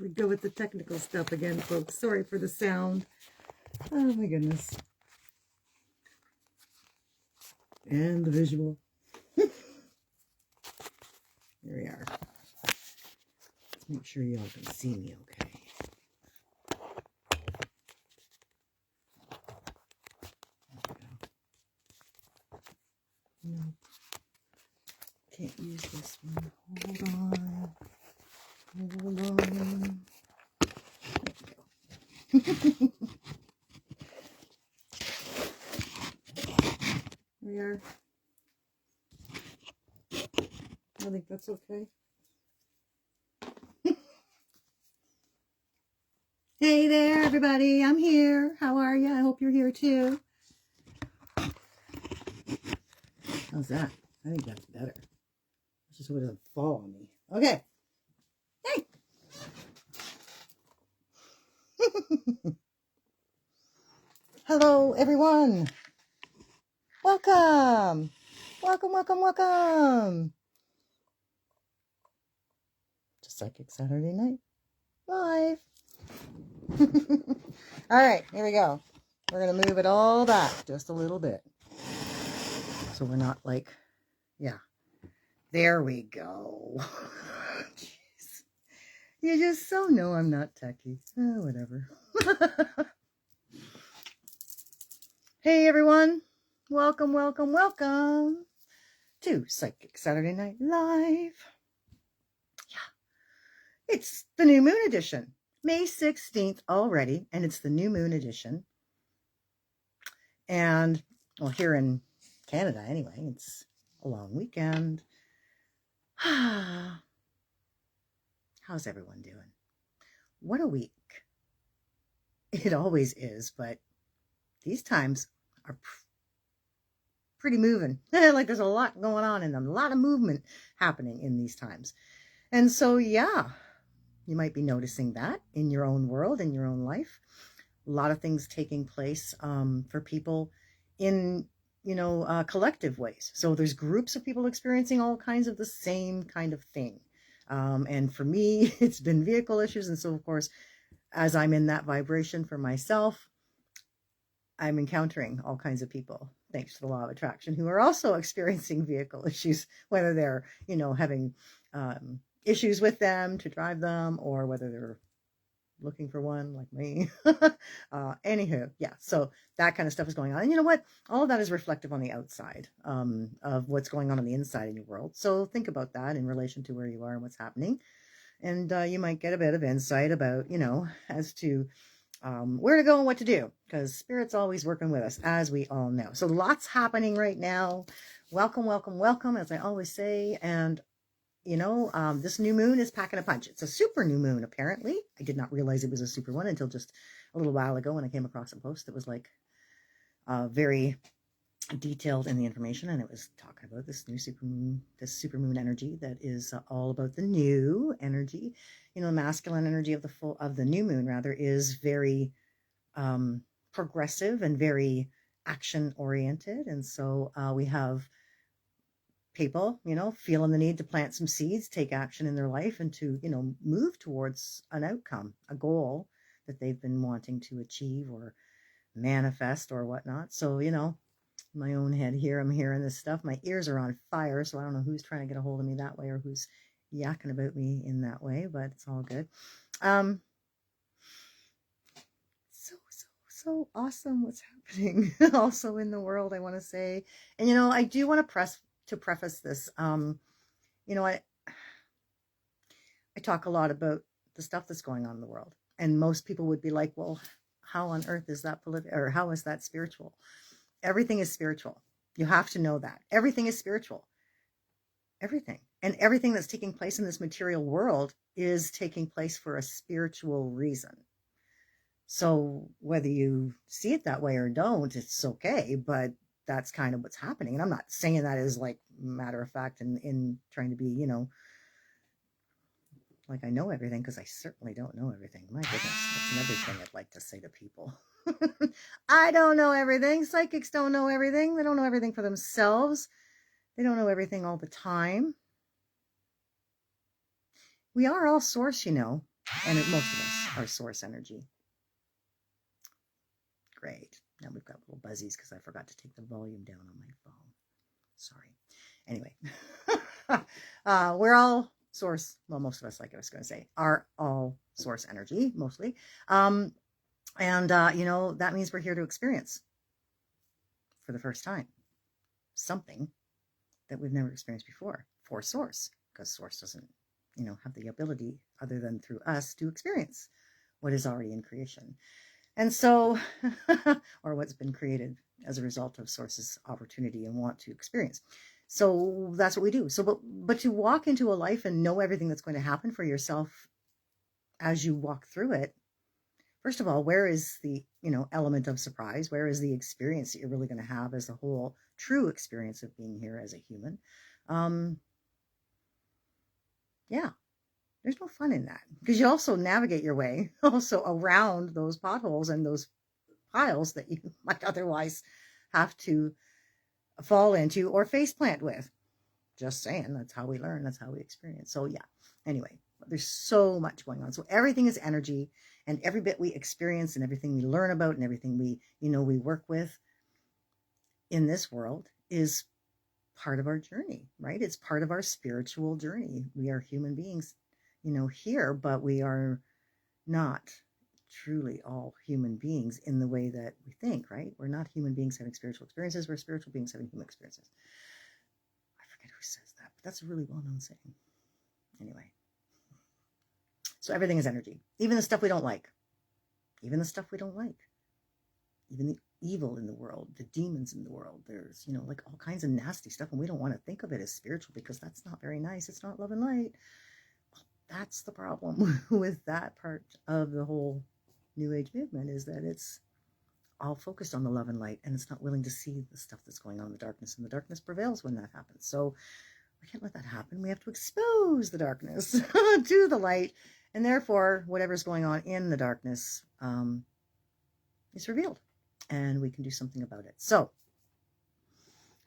we go with the technical stuff again, folks. Sorry for the sound. Oh my goodness. And the visual. Here we are. Let's make sure y'all can see me okay. No. Can't use this one. Hold on. Hold on. There we go. Here we are. I think that's okay. Hey there, everybody. I'm here. How are you? I hope you're here too. How's that? I think that's better. Let's just hope it doesn't fall on me. Okay. Hey. Hello, everyone. Welcome. Welcome, welcome, welcome. To Psychic Saturday Night Live. All right, here we go. We're going to move it all back just a little bit. So we're not like, yeah. There we go. Jeez. You just so know I'm not techie. Oh, whatever. Hey, everyone. Welcome, welcome, welcome to Psychic Saturday Night Live. Yeah. It's the new moon edition. May 16th already, and it's the new moon edition. And, well, here in Canada anyway, it's a long weekend. How's everyone doing? What a week. It always is, but these times are pretty moving. Like there's a lot going on and a lot of movement happening in these times. And so, yeah, you might be noticing that in your own world, in your own life. A lot of things taking place for people in, collective ways. So there's groups of people experiencing all kinds of the same kind of thing. And for me, it's been vehicle issues. And so, of course, as I'm in that vibration for myself, I'm encountering all kinds of people, thanks to the law of attraction, who are also experiencing vehicle issues, whether they're, having issues with them to drive them, or whether they're looking for one like me. Anywho, yeah, so that kind of stuff is going on. And you know what? All of that is reflective on the outside of what's going on the inside in your world. So think about that in relation to where you are and what's happening. And you might get a bit of insight about, as to where to go and what to do, because Spirit's always working with us, as we all know. So lots happening right now. Welcome, welcome, welcome, as I always say. And, this new moon is packing a punch. It's a super new moon, apparently. I did not realize it was a super one until just a little while ago when I came across a post that was like very detailed in the information, and it was talking about this new super moon energy that is all about the new energy. The masculine energy of the new moon rather is very progressive and very action oriented. And so we have people, feeling the need to plant some seeds, take action in their life, and to, move towards an outcome, a goal that they've been wanting to achieve or manifest or whatnot. So, my own head here, I'm hearing this stuff. My ears are on fire, so I don't know who's trying to get a hold of me that way or who's yakking about me in that way, but it's all good. So awesome what's happening also in the world, I want to say. And, I do want to preface this. I talk a lot about the stuff that's going on in the world. And most people would be like, well, how on earth is that political, or how is that spiritual? Everything is spiritual. You have to know that. Everything is spiritual. Everything. And everything that's taking place in this material world is taking place for a spiritual reason. So whether you see it that way or don't, it's okay, but that's kind of what's happening. And I'm not saying that as like matter of fact in trying to be, like I know everything, because I certainly don't know everything. My goodness, that's another thing I'd like to say to people. I don't know everything. Psychics don't know everything. They don't know everything for themselves. They don't know everything all the time. We are all source, And most of us are source energy. Great. Now we've got little buzzies because I forgot to take the volume down on my phone. Sorry. Anyway, we're all source. Well, most of us, like I was going to say, are all source energy, mostly. That means we're here to experience for the first time something that we've never experienced before for source, because source doesn't, have the ability other than through us to experience what is already in creation. And so, or what's been created as a result of source's opportunity and want to experience. So that's what we do. So, but to walk into a life and know everything that's going to happen for yourself as you walk through it, first of all, where is the, element of surprise? Where is the experience that you're really going to have as the whole true experience of being here as a human? Yeah, there's no fun in that, because you also navigate your way also around those potholes and those piles that you might otherwise have to fall into or face plant with. Just saying, that's how we learn, that's how we experience. So yeah, anyway, there's so much going on. So everything is energy, and every bit we experience and everything we learn about and everything we work with in this world is part of our journey, right? It's part of our spiritual journey. We are human beings, here, but we are not truly all human beings in the way that we think, right? We're not human beings having spiritual experiences. We're spiritual beings having human experiences. I forget who says that, but that's a really well-known saying. Anyway, so everything is energy, even the stuff we don't like, even the evil in the world, the demons in the world. There's, like all kinds of nasty stuff, and we don't want to think of it as spiritual because that's not very nice. It's not love and light. Well, that's the problem with that part of the whole New Age movement, is that it's all focused on the love and light, and it's not willing to see the stuff that's going on in the darkness, and the darkness prevails when that happens. So we can't let that happen. We have to expose the darkness to the light, and therefore whatever's going on in the darkness is revealed, and we can do something about it. So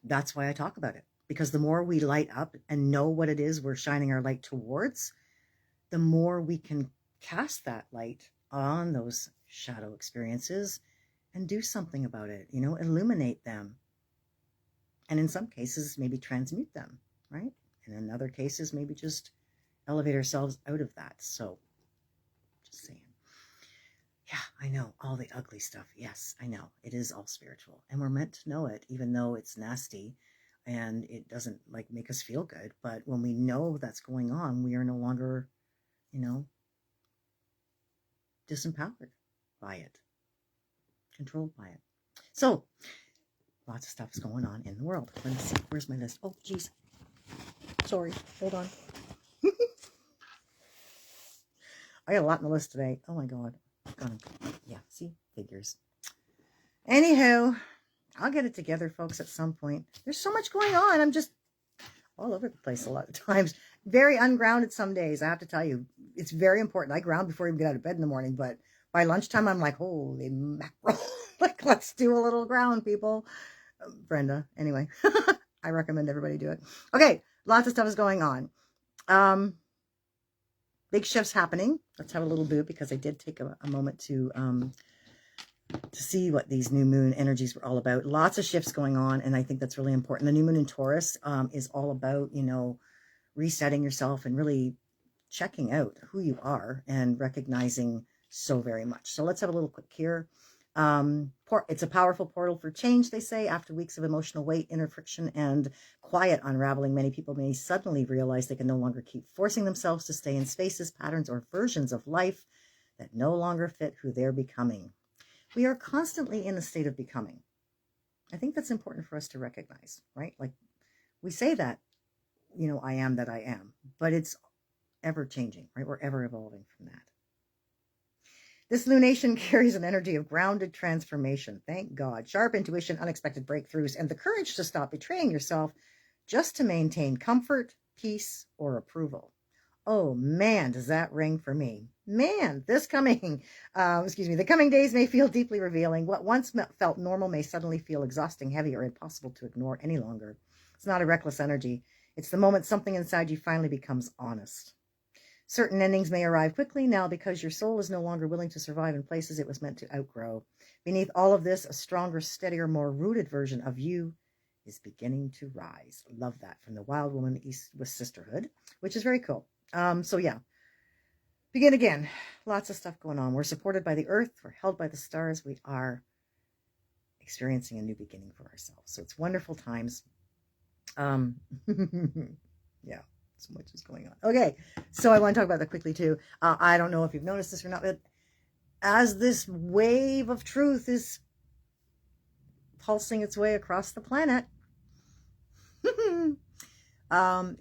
that's why I talk about it, because the more we light up and know what it is we're shining our light towards, the more we can cast that light on those shadow experiences and do something about it, illuminate them. And in some cases, maybe transmute them, right? And in other cases, maybe just elevate ourselves out of that. So just saying. Yeah, I know, all the ugly stuff. Yes, I know. It is all spiritual. And we're meant to know it, even though it's nasty and it doesn't make us feel good. But when we know that's going on, we are no longer, disempowered by it, controlled by it. So lots of stuff is going on in the world. Let me see. Where's my list? Oh, geez. Sorry. Hold on. I got a lot in the list today. Oh, my God. Yeah, see? Figures. Anywho, I'll get it together, folks, at some point. There's so much going on. I'm just all over the place a lot of times. Very ungrounded some days, I have to tell you. It's very important. I ground before I even get out of bed in the morning, but by lunchtime, I'm like, holy mackerel. Let's do a little ground, people. Brenda, anyway. I recommend everybody do it. Okay, lots of stuff is going on. Big shifts happening. Let's have a little boo, because I did take a moment to see what these new moon energies were all about. Lots of shifts going on, and I think that's really important. The new moon in Taurus is all about, resetting yourself and really checking out who you are and recognizing so very much. So let's have a little quick here. It's a powerful portal for change, they say. After weeks of emotional weight, inner friction, and quiet unraveling, many people may suddenly realize they can no longer keep forcing themselves to stay in spaces, patterns, or versions of life that no longer fit who they're becoming. We are constantly in a state of becoming. I think that's important for us to recognize, right? Like we say that, I am that I am, but it's ever changing, right? We're ever evolving from that. This lunation carries an energy of grounded transformation. Thank God. Sharp intuition, unexpected breakthroughs, and the courage to stop betraying yourself just to maintain comfort, peace, or approval. Oh man, does that ring for me. Man, the coming days may feel deeply revealing. What once felt normal may suddenly feel exhausting, heavy, or impossible to ignore any longer. It's not a reckless energy. It's the moment something inside you finally becomes honest. Certain endings may arrive quickly now because your soul is no longer willing to survive in places it was meant to outgrow. Beneath all of this, a stronger, steadier, more rooted version of you is beginning to rise. Love that from the Wild Woman East with Sisterhood, which is very cool. So yeah, begin again. Lots of stuff going on. We're supported by the earth. We're held by the stars. We are experiencing a new beginning for ourselves. So it's wonderful times. Yeah, so much is going on. Okay, so I want to talk about that quickly too. I don't know if you've noticed this or not, but as this wave of truth is pulsing its way across the planet,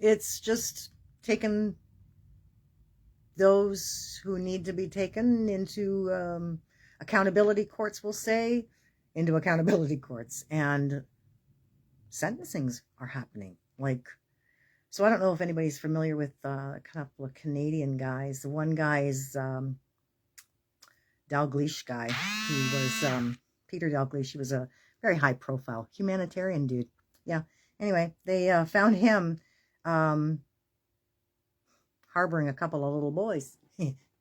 it's just taken those who need to be taken into accountability courts, we'll say, into accountability courts, and sentencings are happening. Like, so I don't know if anybody's familiar with a couple of Canadian guys. The one guy is Dalgleish guy. He was Peter Dalgleish. He was a very high profile humanitarian dude. Yeah. Anyway, they found him harboring a couple of little boys.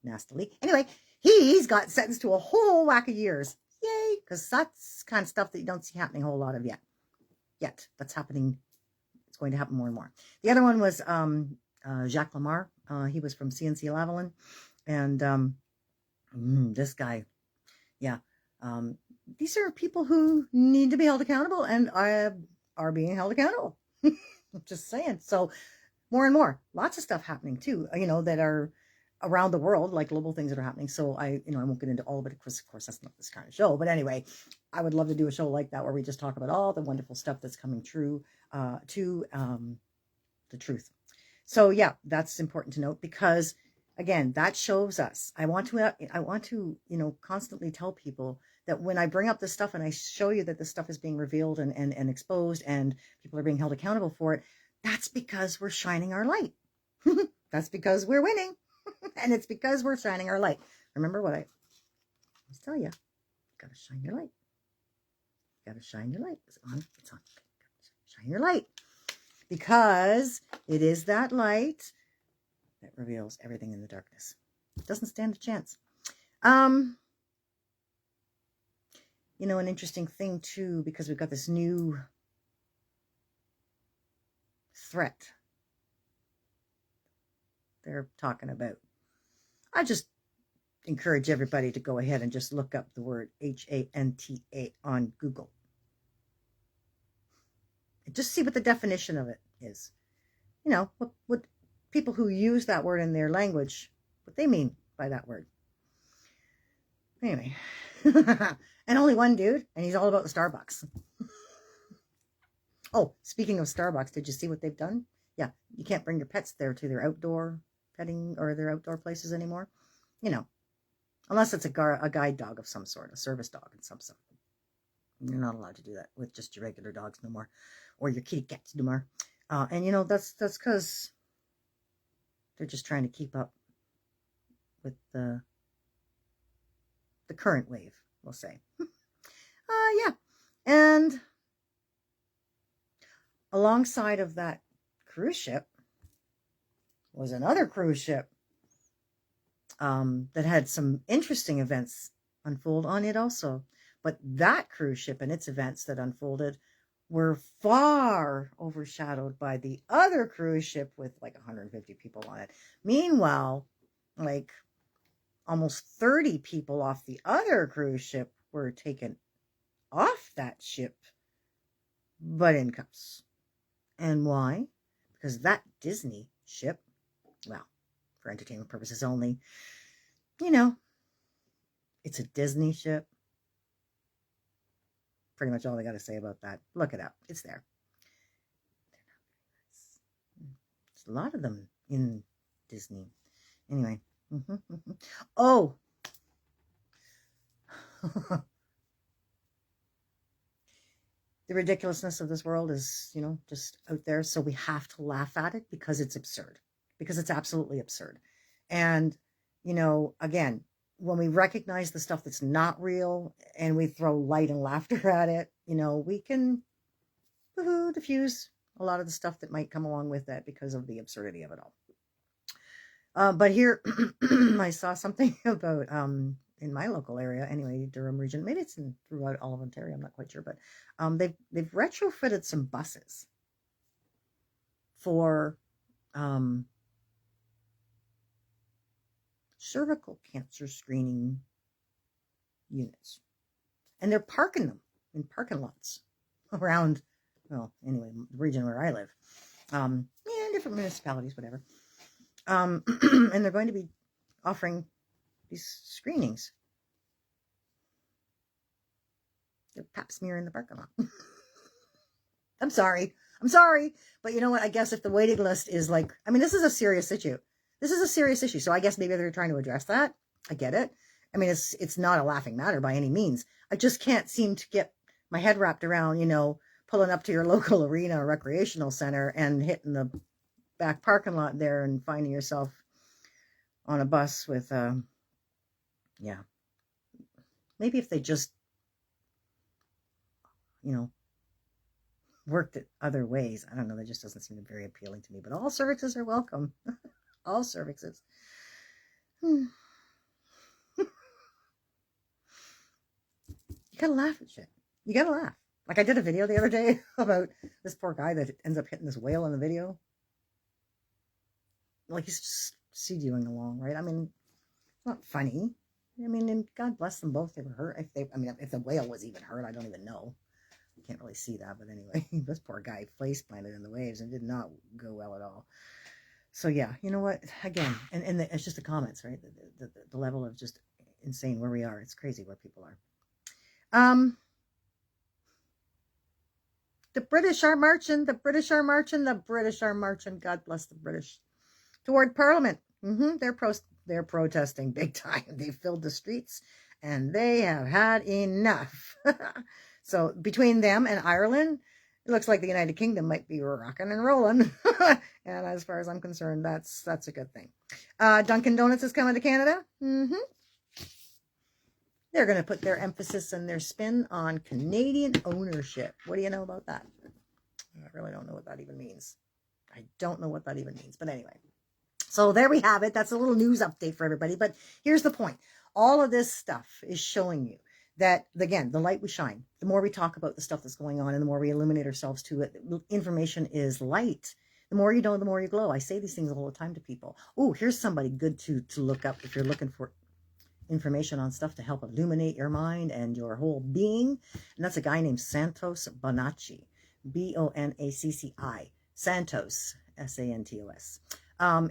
Nastily. Anyway, he's got sentenced to a whole whack of years. Yay! Because that's kind of stuff that you don't see happening a whole lot of yet. That's happening. It's going to happen more and more. The other one was Jacques Lamar. He was from CNC-Lavalin. And this guy, yeah. These are people who need to be held accountable and are being held accountable. Just saying. So more and more, lots of stuff happening too, that are around the world, like global things that are happening. So I won't get into all of it because, of course, that's not this kind of show. But anyway, I would love to do a show like that where we just talk about all the wonderful stuff that's coming true to the truth. So yeah, that's important to note because, again, that shows us. I want to constantly tell people that when I bring up this stuff and I show you that this stuff is being revealed and exposed and people are being held accountable for it, that's because we're shining our light. That's because we're winning. And it's because we're shining our light. Remember what I always tell you. You gotta shine your light. You gotta shine your light. Is it on? It's on. Shine your light. Because it is that light that reveals everything in the darkness. It doesn't stand a chance. An interesting thing too, because we've got this new threat they're talking about. I just encourage everybody to go ahead and just look up the word HANTA on Google. And just see what the definition of it is. What people who use that word in their language, what they mean by that word. Anyway, and only one dude, and he's all about the Starbucks. Oh, speaking of Starbucks, did you see what they've done? Yeah, you can't bring your pets there to their outdoor petting or their outdoor places anymore. Unless it's a guide dog of some sort, a service dog of some sort. You're not allowed to do that with just your regular dogs no more, or your kitty cats no more. And that's because they're just trying to keep up with the current wave, we'll say. Yeah. And alongside of that cruise ship was another cruise ship that had some interesting events unfold on it also. But that cruise ship and its events that unfolded were far overshadowed by the other cruise ship with like 150 people on it. Meanwhile, like almost 30 people off the other cruise ship were taken off that ship, but in cuffs. And why? Because that Disney ship, well, for entertainment purposes only, it's a Disney ship. Pretty much all I got to say about that. Look it up. It's there. There's a lot of them in Disney. Anyway. Oh. The ridiculousness of this world is, just out there. So we have to laugh at it because it's absurd. Because it's absolutely absurd. And, again, when we recognize the stuff that's not real and we throw light and laughter at it, we can diffuse a lot of the stuff that might come along with that because of the absurdity of it all. But here, I saw something about in my local area, anyway, Durham region. Maybe it's throughout all of Ontario. I'm not quite sure, but they've retrofitted some buses for cervical cancer screening units, and they're parking them in parking lots around. Well, anyway, the region where I live. Yeah, different municipalities, whatever. And they're going to be offering these screenings. They're pap smearing the parking lot. I'm sorry, but you know what? I guess if the waiting list is like, I mean, this is a serious issue. So I guess maybe they're trying to address that. I get it. I mean, it's not a laughing matter by any means. I just can't seem to get my head wrapped around, pulling up to your local arena or recreational center and hitting the back parking lot there and finding yourself on a bus with, yeah. Maybe if they just, worked it other ways. I don't know. That just doesn't seem very appealing to me. But all cervixes are welcome. All cervixes. You gotta laugh at shit. You gotta laugh. Like I did a video the other day about this poor guy that ends up hitting this whale in the video. Like he's just sea-dewing along, right? I mean, it's not funny. I mean, and God bless them both. They were hurt. If the whale was even hurt, I don't even know. Can't really see that, but anyway, this poor guy face planted in the waves and did not go well at all. So yeah, you know what? Again, and it's just the comments, right? The level of just insane where we are. It's crazy where people are. The British are marching. God bless the British. Toward Parliament. They're protesting big time. They filled the streets and they have had enough. So between them and Ireland, it looks like the United Kingdom might be rocking and rolling. And as far as I'm concerned, that's a good thing. Dunkin' Donuts is coming to Canada. They're going to put their emphasis and their spin on Canadian ownership. What do you know about that? I really don't know what that even means. But anyway. So there we have it. That's a little news update for everybody. But here's the point. All of this stuff is showing you that, again, the light we shine, the more we talk about the stuff that's going on and the more we illuminate ourselves to it, information is light. The more you know, the more you glow. I say these things all the time to people. Oh, here's somebody good to look up if you're looking for information on stuff to help illuminate your mind and your whole being. And that's a guy named Santos Bonacci, Bonacci, Santos, Santos.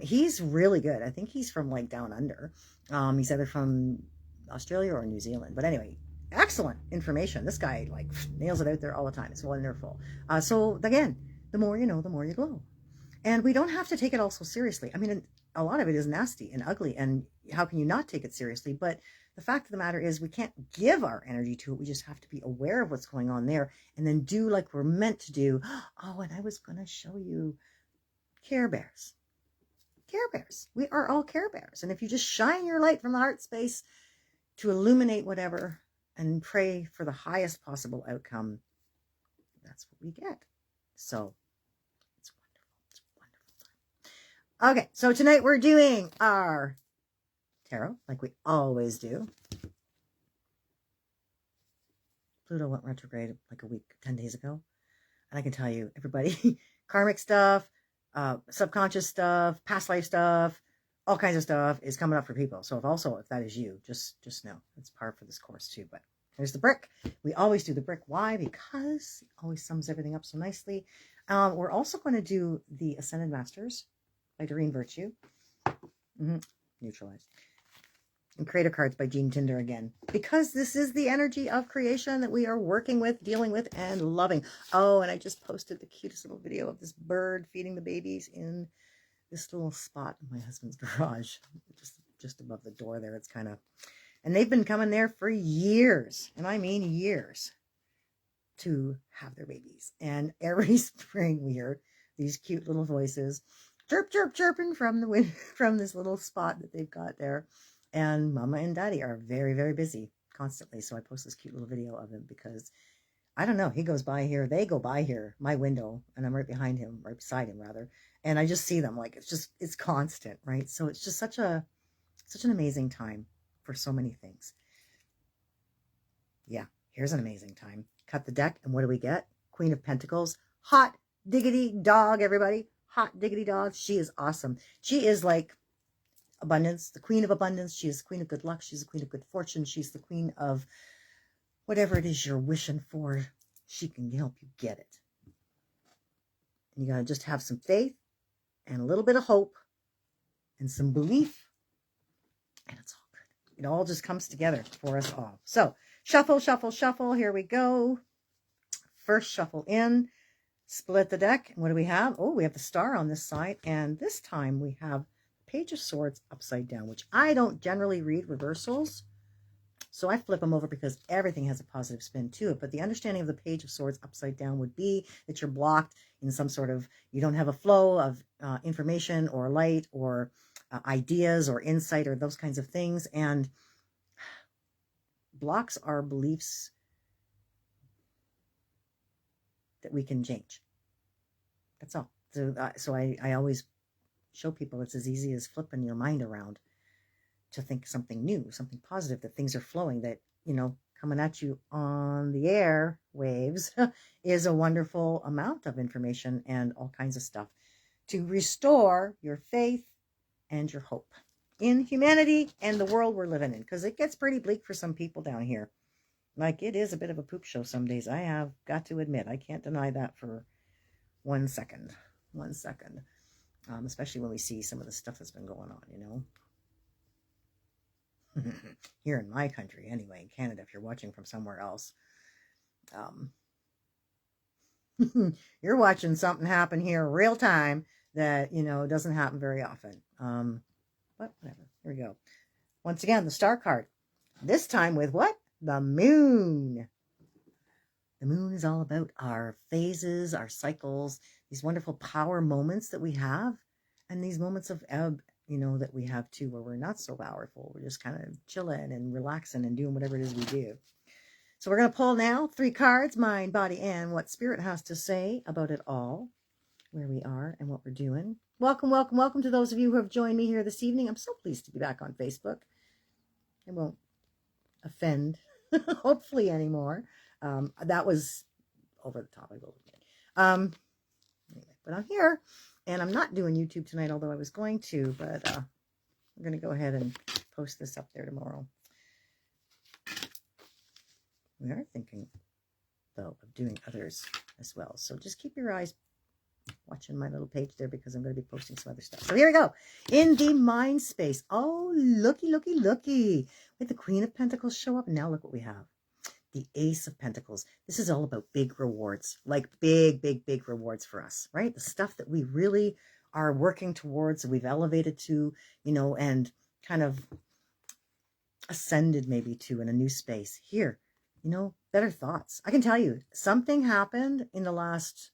He's really good. I think he's from like down under. He's either from Australia or New Zealand. But anyway, excellent information. This guy like nails it out there all the time. It's wonderful. So again, the more you know, the more you glow. And we don't have to take it all so seriously. I mean, a lot of it is nasty and ugly. And how can you not take it seriously? But the fact of the matter is we can't give our energy to it. We just have to be aware of what's going on there and then do like we're meant to do. Oh, and I was going to show you Care Bears. Care Bears. We are all Care Bears. And if you just shine your light from the heart space to illuminate whatever and pray for the highest possible outcome, that's what we get. So it's wonderful. Okay, so tonight we're doing our tarot like we always do. Pluto went retrograde like 10 days ago. And I can tell you, everybody, karmic stuff, subconscious stuff, past life stuff, all kinds of stuff is coming up for people. So if that is you, just know it's par for this course too. But there's the brick. We always do the brick. Why? Because it always sums everything up so nicely. We're also going to do the Ascended Masters by Doreen Virtue. Neutralized. And Creator Cards by Jean Tinder again. Because this is the energy of creation that we are working with, dealing with, and loving. Oh, and I just posted the cutest little video of this bird feeding the babies in this little spot in my husband's garage. Just above the door there. It's kind of... And they've been coming there for years. And I mean years. To have their babies. And every spring we hear these cute little voices. Chirp, chirp, chirping from the wind, from this little spot that they've got there. And Mama and Daddy are very, very busy constantly. So I post this cute little video of them because I don't know. He goes by here. They go by here, my window, and I'm right behind him, right beside him rather. And I just see them like it's constant, right? So it's just such an amazing time for so many things. Yeah, here's an amazing time. Cut the deck, and what do we get? Queen of Pentacles. Hot diggity dog, everybody. Hot diggity dog. She is awesome. She is like abundance, the queen of abundance. She is the queen of good luck. She's the queen of good fortune. She's the queen of whatever it is you're wishing for. She can help you get it. And you got to just have some faith and a little bit of hope and some belief, and it's all good. It all just comes together for us all. So shuffle, shuffle, shuffle. Here we go. First shuffle in, split the deck. And what do we have? Oh, we have the star on this side. And this time we have Page of Swords upside down, which I don't generally read reversals. So I flip them over because everything has a positive spin to it. But the understanding of the Page of Swords upside down would be that you're blocked in some sort of, you don't have a flow of information or light or ideas or insight or those kinds of things. And blocks are beliefs that we can change. That's all. So I always show people it's as easy as flipping your mind around to think something new, something positive, that things are flowing, that, you know, coming at you on the air waves is a wonderful amount of information and all kinds of stuff to restore your faith and your hope in humanity and the world we're living in, because it gets pretty bleak for some people down here. Like, it is a bit of a poop show some days. I have got to admit, I can't deny that for 1 second. 1 second. Especially when we see some of the stuff that's been going on, you know. Here in my country, anyway, in Canada, if you're watching from somewhere else, you're watching something happen here real time that, you know, doesn't happen very often. But whatever. Here we go. Once again, the star card. This time with what? The moon. The moon is all about our phases, our cycles, these wonderful power moments that we have, and these moments of ebb, you know, that we have too, where we're not so powerful. We're just kind of chilling and relaxing and doing whatever it is we do. So we're going to pull now 3 cards, mind, body, and what spirit has to say about it all, where we are and what we're doing. Welcome, welcome, welcome to those of you who have joined me here this evening. I'm so pleased to be back on Facebook. I won't offend, hopefully, anymore. That was over the top, I will admit. Anyway, but I'm here, and I'm not doing YouTube tonight, although I was going to, but I'm going to go ahead and post this up there tomorrow. We are thinking, though, of doing others as well. So just keep your eyes watching my little page there, because I'm going to be posting some other stuff. So here we go. In the mind space. Oh, looky, looky, looky. With the Queen of Pentacles show up, and now look what we have. The Ace of Pentacles. This is all about big rewards, like big, big, big rewards for us, right? The stuff that we really are working towards, and we've elevated to, you know, and kind of ascended maybe to in a new space. Here, you know, better thoughts. I can tell you, something happened in the last,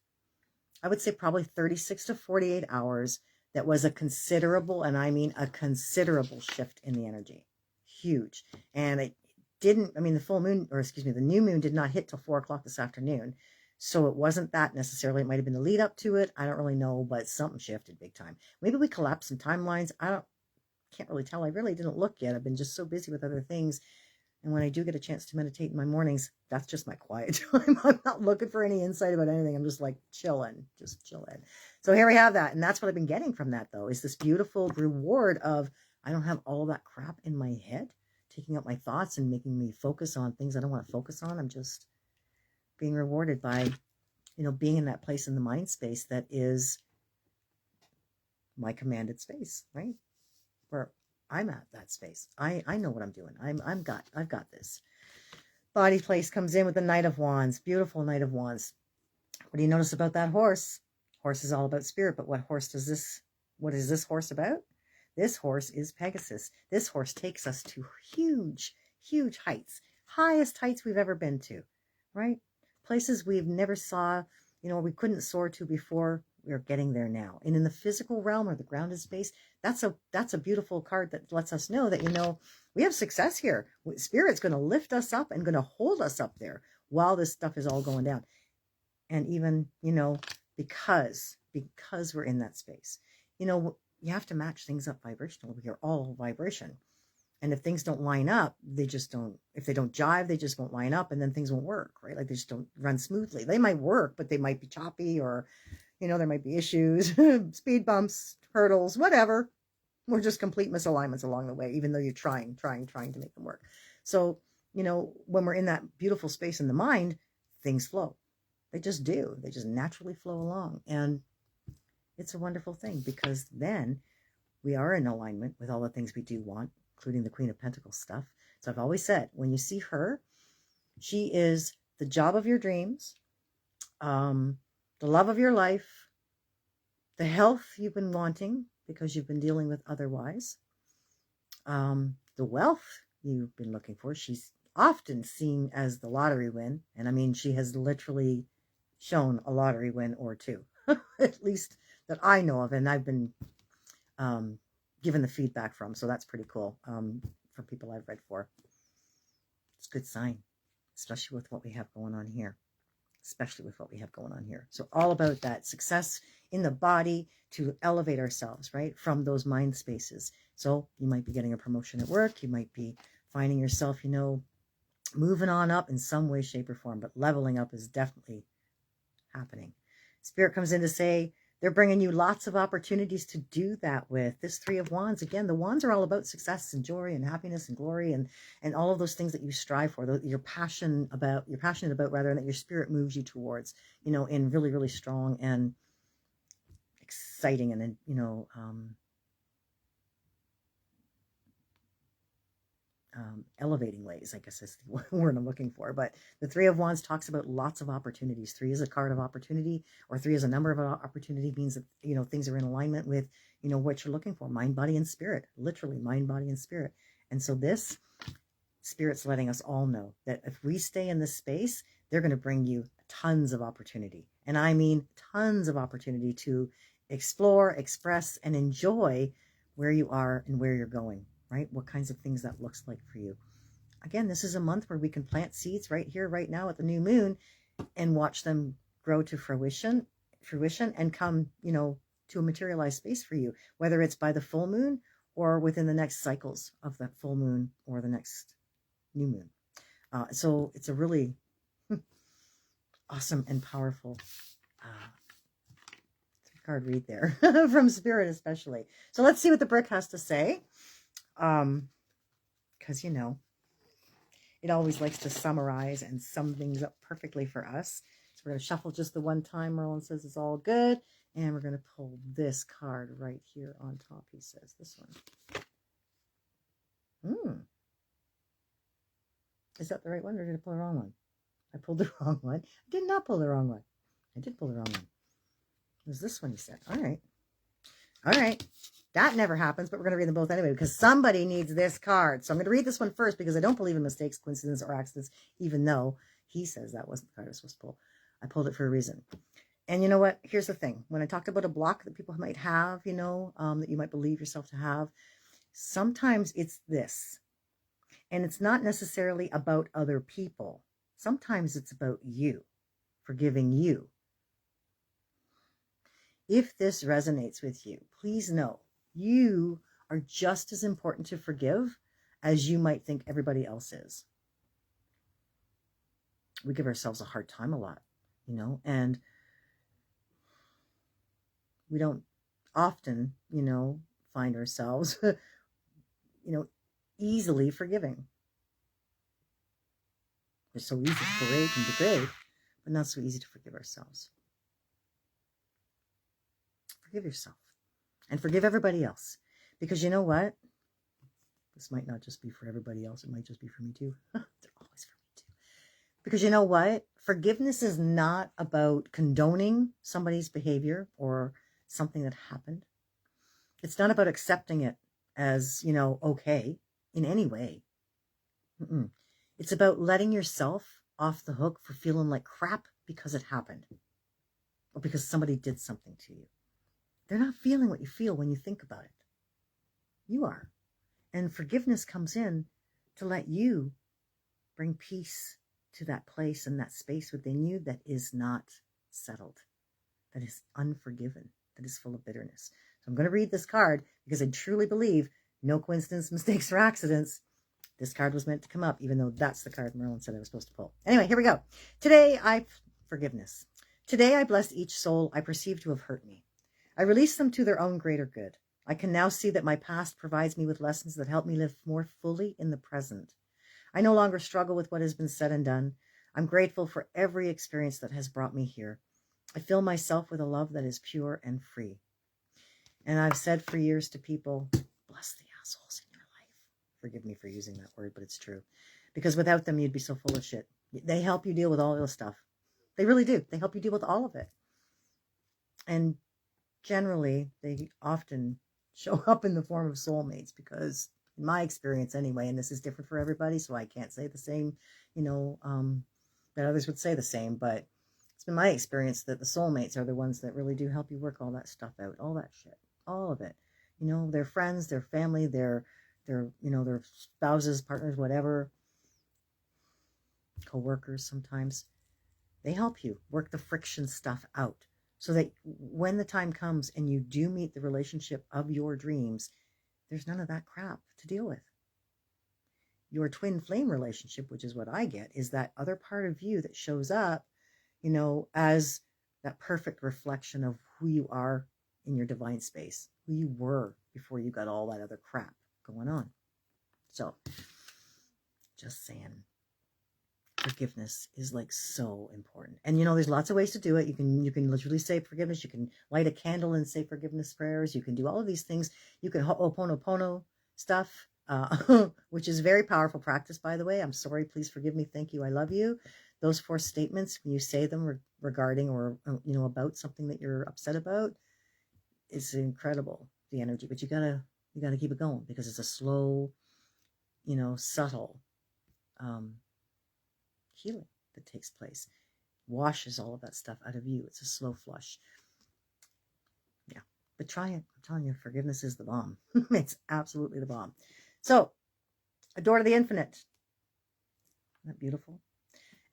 I would say probably 36 to 48 hours that was a considerable, and I mean a considerable shift in the energy. Huge. And it didn't, I mean, the full moon, or excuse me, the new moon did not hit till 4 o'clock this afternoon. So it wasn't that necessarily. It might have been the lead up to it. I don't really know, but something shifted big time. Maybe we collapsed some timelines. Can't really tell. I really didn't look yet. I've been just so busy with other things. And when I do get a chance to meditate in my mornings, that's just my quiet time. I'm not looking for any insight about anything. I'm just like chilling, just chilling. So here we have that. And that's what I've been getting from that, though, is this beautiful reward of, I don't have all that crap in my head taking up my thoughts and making me focus on things I don't want to focus on. I'm just being rewarded by, you know, being in that place in the mind space that is my commanded space, right? Where I'm at that space. I know what I'm doing. I've got this. Body place comes in with the Knight of Wands. Beautiful Knight of Wands. What do you notice about that horse? Horse is all about spirit, but what is this horse about? This horse is Pegasus. This horse takes us to huge, huge heights. Highest heights we've ever been to, right? Places we've never saw, you know, we couldn't soar to before. We're getting there now. And in the physical realm, or the grounded space, that's a beautiful card that lets us know that, you know, we have success here. Spirit's going to lift us up and going to hold us up there. while this stuff is all going down. And even, you know, because we're in that space, you know, you have to match things up vibrationally. We are all vibration. And if things don't line up, they just don't, if they don't jive, they just won't line up, and then things won't work, right? Like they just don't run smoothly. They might work, but they might be choppy, or, you know, there might be issues, speed bumps, hurdles, whatever. We're just complete misalignments along the way, even though you're trying to make them work. So, you know, when we're in that beautiful space in the mind, things flow. They just do. They just naturally flow along. And it's a wonderful thing, because then we are in alignment with all the things we do want, including the Queen of Pentacles stuff. So I've always said, when you see her, she is the job of your dreams, the love of your life, the health you've been wanting because you've been dealing with otherwise, the wealth you've been looking for. She's often seen as the lottery win. And I mean, she has literally shown a lottery win or two, at least that I know of. And I've been given the feedback from, so that's pretty cool, from people I've read for. It's a good sign, especially with what we have going on here. So all about that success in the body to elevate ourselves, right, from those mind spaces. So you might be getting a promotion at work. You might be finding yourself, you know, moving on up in some way, shape, or form, but leveling up is definitely happening. Spirit comes in to say, they're bringing you lots of opportunities to do that with. This Three of Wands, again, the wands are all about success and joy and happiness and glory and all of those things that you strive for, you're passionate about, rather, and that your spirit moves you towards, you know, in really, really strong and exciting and, you know, elevating ways, I guess is the word I'm looking for. But the Three of Wands talks about lots of opportunities. 3 is a card of opportunity, or 3 is a number of opportunity, means that, you know, things are in alignment with, you know, what you're looking for, mind, body, and spirit, literally mind, body, and spirit. And so this Spirit's letting us all know that if we stay in this space, they're going to bring you tons of opportunity. And I mean tons of opportunity to explore, express, and enjoy where you are and where you're going, right? What kinds of things that looks like for you. Again, this is a month where we can plant seeds right here, right now at the new moon, and watch them grow to fruition and come, you know, to a materialized space for you, whether it's by the full moon or within the next cycles of that full moon or the next new moon. So it's a really awesome and powerful card read there from Spirit especially. So let's see what the brick has to say. Because, you know, it always likes to summarize and sum things up perfectly for us. So we're going to shuffle just the one time. Merlin says it's all good. And we're going to pull this card right here on top. He says this one. Is that the right one, or did I pull the wrong one? I pulled the wrong one. I did not pull the wrong one. I did pull the wrong one. It was this one, he said. All right. All right. That never happens, but we're going to read them both anyway, because somebody needs this card. So I'm going to read this one first, because I don't believe in mistakes, coincidence, or accidents, even though he says that wasn't the card I was supposed to pull. I pulled it for a reason. And you know what? Here's the thing. When I talked about a block that people might have, you know, that you might believe yourself to have, sometimes it's this. And it's not necessarily about other people. Sometimes it's about you, forgiving you. If this resonates with you, please know you are just as important to forgive as you might think everybody else is. We give ourselves a hard time a lot, you know, and we don't often, you know, find ourselves, you know, easily forgiving. We're so easy to berate and degrade, but not so easy to forgive ourselves. Forgive yourself and forgive everybody else, because you know what? This might not just be for everybody else. It might just be for me too. They're always for me too. Because you know what? Forgiveness is not about condoning somebody's behavior or something that happened. It's not about accepting it as, you know, okay in any way. It's about letting yourself off the hook for feeling like crap because it happened or because somebody did something to you. They're not feeling what you feel when you think about it. You are. And forgiveness comes in to let you bring peace to that place and that space within you that is not settled, that is unforgiven, that is full of bitterness. So I'm going to read this card because I truly believe no coincidence, mistakes, or accidents. This card was meant to come up, even though that's the card Merlin said I was supposed to pull. Anyway, here we go. Forgiveness. Today I bless each soul I perceive to have hurt me. I release them to their own greater good. I can now see that my past provides me with lessons that help me live more fully in the present. I no longer struggle with what has been said and done. I'm grateful for every experience that has brought me here. I fill myself with a love that is pure and free. And I've said for years to people, bless the assholes in your life. Forgive me for using that word, but it's true. Because without them, you'd be so full of shit. They help you deal with all this stuff. They really do. They help you deal with all of it. And generally, they often show up in the form of soulmates because, in my experience anyway, and this is different for everybody, so I can't say the same, that others would say the same, but it's been my experience that the soulmates are the ones that really do help you work all that stuff out, all that shit, all of it. Their friends, their family, their spouses, partners, whatever, co-workers sometimes. They help you work the friction stuff out so that when the time comes and you do meet the relationship of your dreams, there's none of that crap to deal with. Your twin flame relationship, which is what I get, is that other part of you that shows up, as that perfect reflection of who you are in your divine space, who you were before you got all that other crap going on. So, just saying. Forgiveness is like so important. And there's lots of ways to do it. You can literally say forgiveness. You can light a candle and say forgiveness prayers. You can do all of these things. You can Ho'oponopono stuff, which is very powerful practice, by the way. I'm sorry, please forgive me, thank you, I love you. Those 4 statements, when you say them regarding or about something that you're upset about, it's incredible, the energy. But you gotta keep it going because it's a slow, subtle healing that takes place. Washes all of that stuff out of you. It's a slow flush. Yeah, but try it. I'm telling you, forgiveness is the bomb. It's absolutely the bomb. So, a door to the infinite. Isn't that beautiful?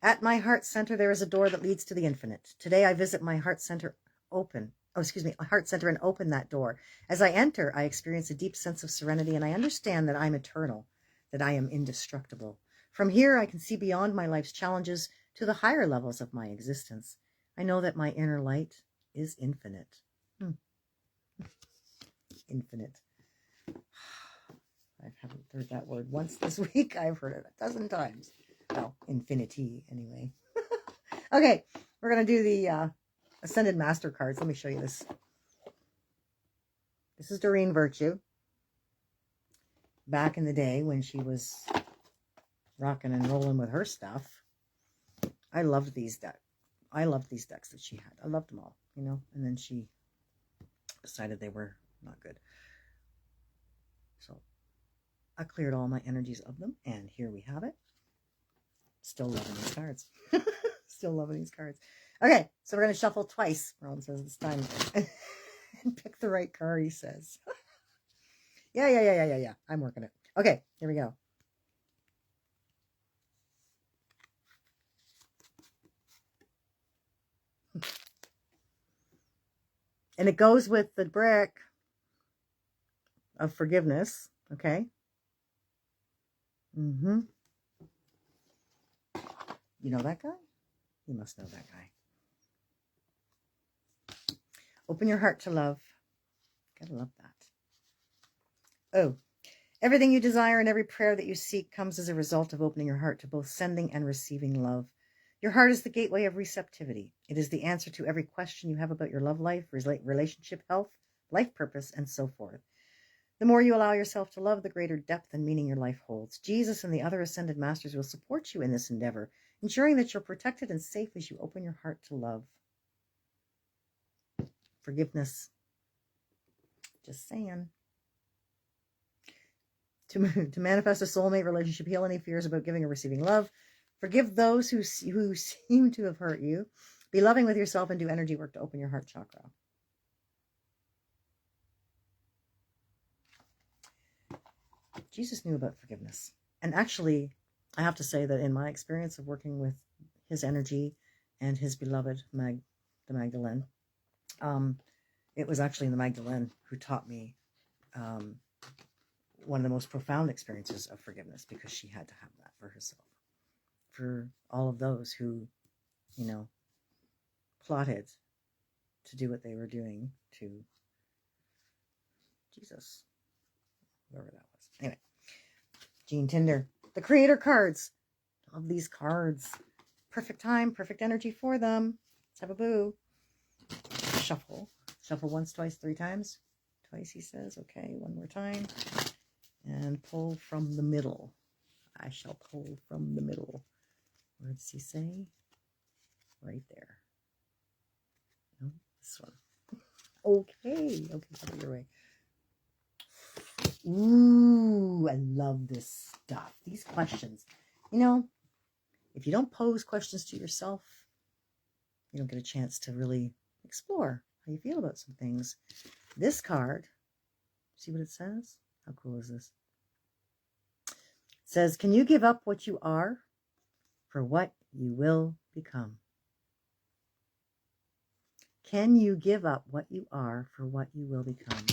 At my heart center, there is a door that leads to the infinite. Today, I visit my heart center heart center and open that door. As I enter, I experience a deep sense of serenity, and I understand that I'm eternal, that I am indestructible. From here, I can see beyond my life's challenges to the higher levels of my existence. I know that my inner light is infinite. Infinite. I haven't heard that word once this week. I've heard it a dozen times. Well, infinity, anyway. Okay, we're going to do the Ascended Master cards. Let me show you this. This is Doreen Virtue. Back in the day when she was rocking and rolling with her stuff. I loved these decks. I loved these decks that she had. I loved them all, and then she decided they were not good. So I cleared all my energies of them, and here we have it. Still loving these cards. Still loving these cards. Okay, so we're going to shuffle twice, Ron says this time. And pick the right card, he says. Yeah. I'm working it. Okay, here we go. And it goes with the brick of forgiveness, okay? You know that guy? You must know that guy. Open your heart to love. Gotta love that. Oh, everything you desire and every prayer that you seek comes as a result of opening your heart to both sending and receiving love. Your heart is the gateway of receptivity. It is the answer to every question you have about your love life, relationship, health, life purpose, and so forth. The more you allow yourself to love, the greater depth and meaning your life holds. Jesus and the other ascended masters will support you in this endeavor, ensuring that you're protected and safe as you open your heart to love. Forgiveness. Just saying. To manifest a soulmate relationship, heal any fears about giving or receiving love. Forgive those who seem to have hurt you. Be loving with yourself and do energy work to open your heart chakra. Jesus knew about forgiveness. And actually, I have to say that in my experience of working with his energy and his beloved the Magdalene, it was actually the Magdalene who taught me one of the most profound experiences of forgiveness, because she had to have that for herself, for all of those who, plotted to do what they were doing to Jesus, whoever that was. Anyway, Gene Tinder, the creator cards. Love these cards. Perfect time, perfect energy for them. Let's have a boo. Shuffle. Shuffle once, twice, three times. Twice, he says. Okay, one more time. And pull from the middle. I shall pull from the middle. Where does he say? Right there. No, this one. Okay. Okay, your way. Ooh, I love this stuff. These questions. If you don't pose questions to yourself, you don't get a chance to really explore how you feel about some things. This card, see what it says? How cool is this? It says, can you give up what you are for what you will become? Can you give up what you are for what you will become?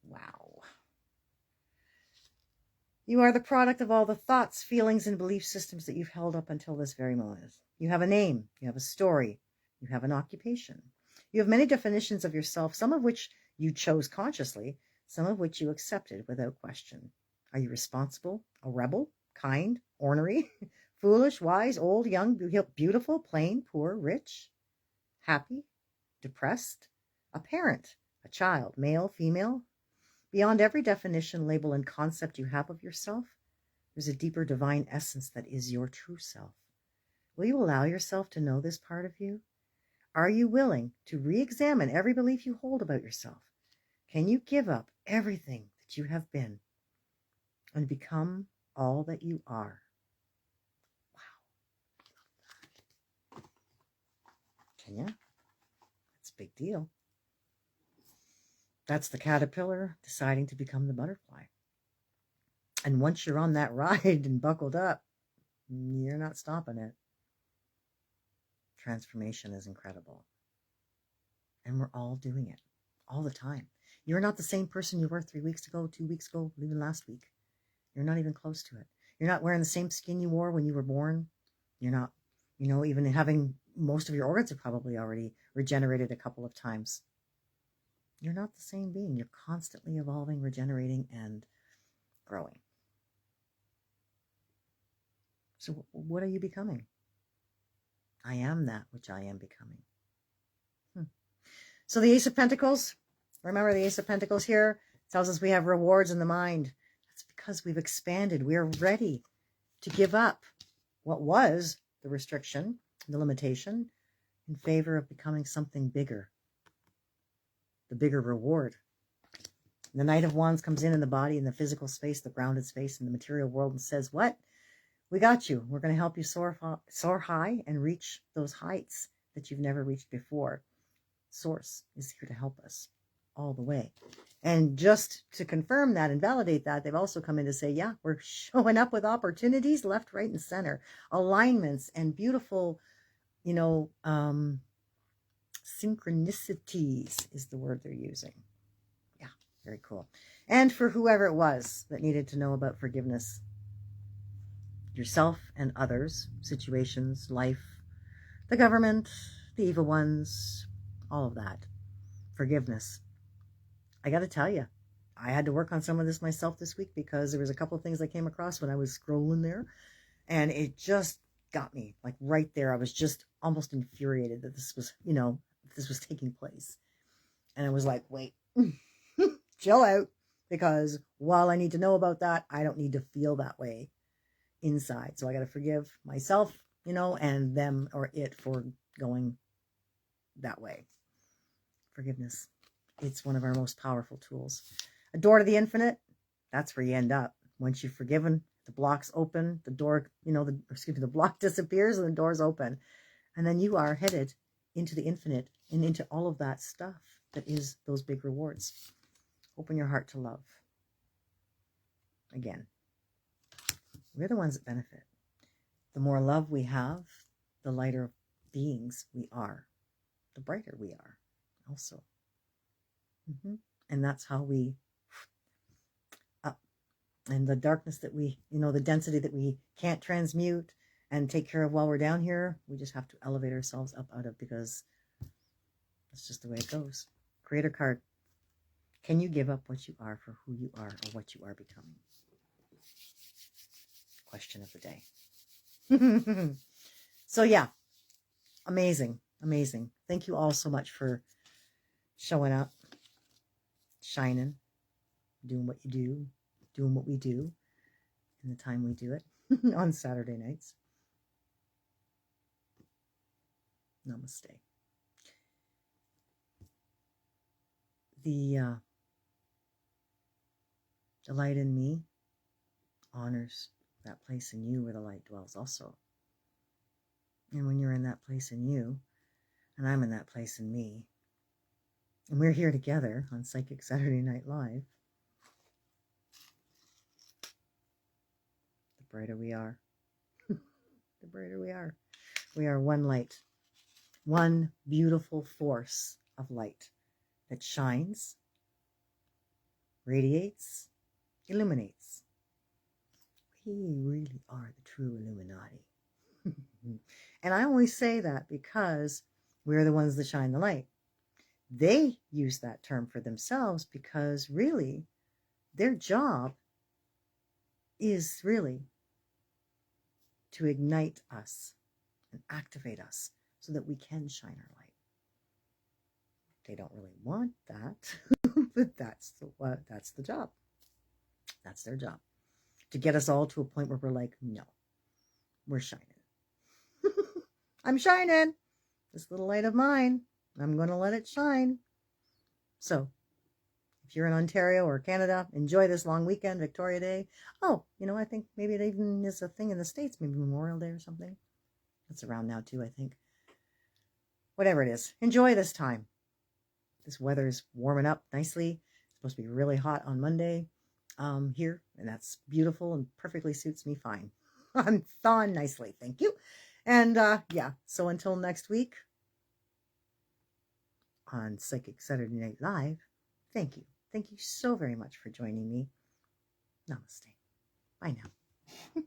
Wow. You are the product of all the thoughts, feelings, and belief systems that you've held up until this very moment. You have a name, you have a story, you have an occupation. You have many definitions of yourself, some of which you chose consciously, some of which you accepted without question. Are you responsible, a rebel, kind, ornery, foolish, wise, old, young, beautiful, plain, poor, rich, happy, depressed, a parent, a child, male, female? Beyond every definition, label, and concept you have of yourself, there's a deeper divine essence that is your true self. Will you allow yourself to know this part of you? Are you willing to re-examine every belief you hold about yourself? Can you give up everything that you have been and become all that you are? Wow. Can you? That's a big deal. That's the caterpillar deciding to become the butterfly. And once you're on that ride and buckled up, you're not stopping it. Transformation is incredible. And we're all doing it all the time. You're not the same person you were 3 weeks ago, 2 weeks ago, even last week. You're not even close to it. You're not wearing the same skin you wore when you were born. You're not, even having most of your organs are probably already regenerated a couple of times. You're not the same being. You're constantly evolving, regenerating, and growing. So what are you becoming? I am that which I am becoming. So the Ace of Pentacles, remember the Ace of Pentacles here tells us we have rewards in the mind. That's because we've expanded. We are ready to give up what was the restriction, the limitation, in favor of becoming something bigger. The bigger reward. The Knight of Wands comes in the body, in the physical space, the grounded space, in the material world, and says, what? We got you. We're going to help you soar high and reach those heights that you've never reached before. Source is here to help us all the way. And just to confirm that and validate that, they've also come in to say, yeah, we're showing up with opportunities left, right, and center. Alignments and beautiful, synchronicities is the word they're using. Yeah, very cool. And for whoever it was that needed to know about forgiveness, yourself and others, situations, life, the government, the evil ones, all of that. Forgiveness. I got to tell you, I had to work on some of this myself this week because there was a couple of things I came across when I was scrolling there, and it just got me like right there. I was just almost infuriated that this was, this was taking place. And I was like, wait, chill out, because while I need to know about that, I don't need to feel that way inside. So I got to forgive myself, and them or it for going that way. Forgiveness. It's one of our most powerful tools. A door to the infinite, that's where you end up. Once you've forgiven, the block's open, the door, the block disappears and the door's open. And then you are headed into the infinite and into all of that stuff that is those big rewards. Open your heart to love. Again, We're the ones that benefit. The more love we have, the lighter beings we are, the brighter we are also. And that's how we, and the darkness that we, the density that we can't transmute and take care of while we're down here, we just have to elevate ourselves up out of, because that's just the way it goes. Creator card. Can you give up what you are for who you are or what you are becoming? Question of the day. So yeah, amazing, amazing. Thank you all so much for showing up, shining, doing what you do, doing what we do in the time we do it on Saturday nights. Namaste. The light in me honors that place in you where the light dwells also. And when you're in that place in you, and I'm in that place in me, and we're here together on Psychic Saturday Night Live, the brighter we are. The brighter we are. We are one light, one beautiful force of light that shines, radiates, illuminates. We really are the true Illuminati. And I always say that because we're the ones that shine the light. They use that term for themselves because really their job is really to ignite us and activate us so that we can shine our light. They don't really want that, but that's the job. That's their job. To get us all to a point where we're like, no, we're shining. I'm shining. This little light of mine, I'm going to let it shine. So if you're in Ontario or Canada, enjoy this long weekend, Victoria Day. Oh, I think maybe it even is a thing in the States, maybe Memorial Day or something. It's around now too, I think. Whatever it is, enjoy this time. This weather's warming up nicely. It's supposed to be really hot on Monday here, and that's beautiful and perfectly suits me fine. I'm thawing nicely, thank you. And yeah, so until next week on Psychic Saturday Night Live, thank you. Thank you so very much for joining me. Namaste. Bye now.